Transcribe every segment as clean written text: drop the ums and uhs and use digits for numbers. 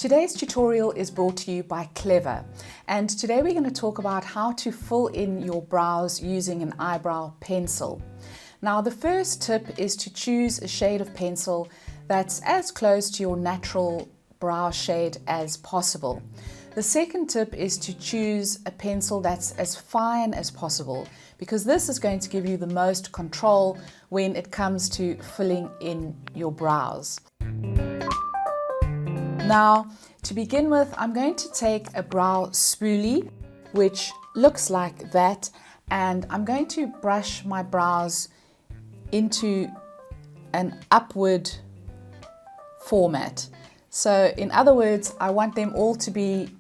Today's tutorial is brought to you by Klever, and today we're going to talk about how to fill in your brows using an eyebrow pencil. Now the first tip is to choose a shade of pencil that's as close to your natural brow shade as possible. The second tip is to choose a pencil that's as fine as possible, because this is going to give you the most control when it comes to filling in your brows. Now, to begin with, I'm going to take a brow spoolie, which looks like that, and I'm going to brush my brows into an upward format. So in other words, I want them all to be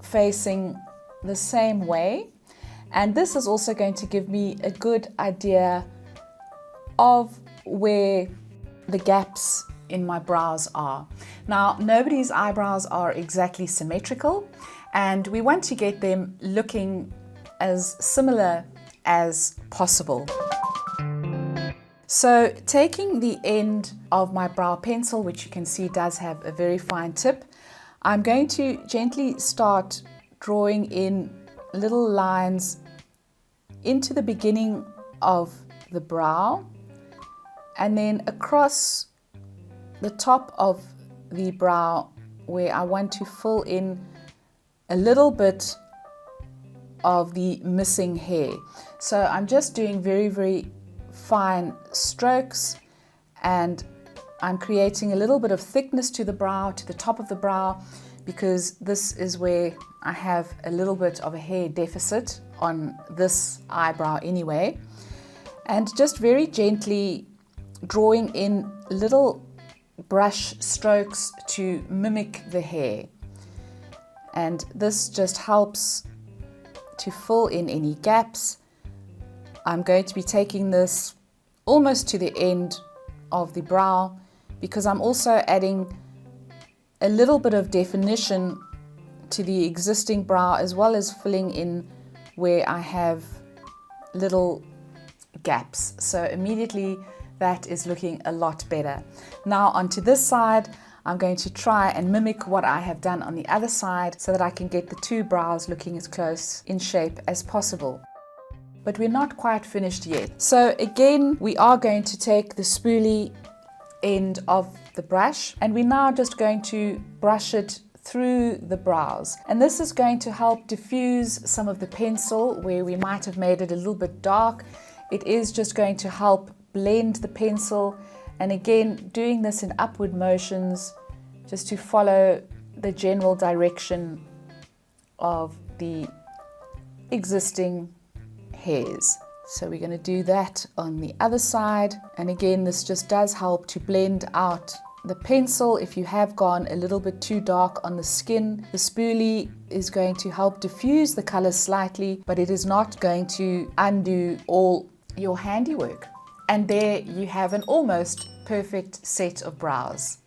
facing the same way, and this is also going to give me a good idea of where the gaps in my brows are. Now, nobody's eyebrows are exactly symmetrical, and we want to get them looking as similar as possible. So taking the end of my brow pencil, which you can see does have a very fine tip, I'm going to gently start drawing in little lines into the beginning of the brow and then across the top of the brow where I want to fill in a little bit of the missing hair. So I'm just doing very, very fine strokes, and I'm creating a little bit of thickness to the brow, to the top of the brow, because this is where I have a little bit of a hair deficit on this eyebrow anyway. And just very gently drawing in little brush strokes to mimic the hair. And this just helps to fill in any gaps. I'm going to be taking this almost to the end of the brow because I'm also adding a little bit of definition to the existing brow, as well as filling in where I have little gaps. So immediately that is looking a lot better. Now onto this side, I'm going to try and mimic what I have done on the other side so that I can get the two brows looking as close in shape as possible. But we're not quite finished yet. So again, we are going to take the spoolie end of the brush, and we're now just going to brush it through the brows. And this is going to help diffuse some of the pencil where we might have made it a little bit dark. It is just going to help blend the pencil, and again, doing this in upward motions just to follow the general direction of the existing hairs. So we're going to do that on the other side, and again this just does help to blend out the pencil. If you have gone a little bit too dark on the skin, the spoolie is going to help diffuse the color slightly, but it is not going to undo all your handiwork. And there you have an almost perfect set of brows.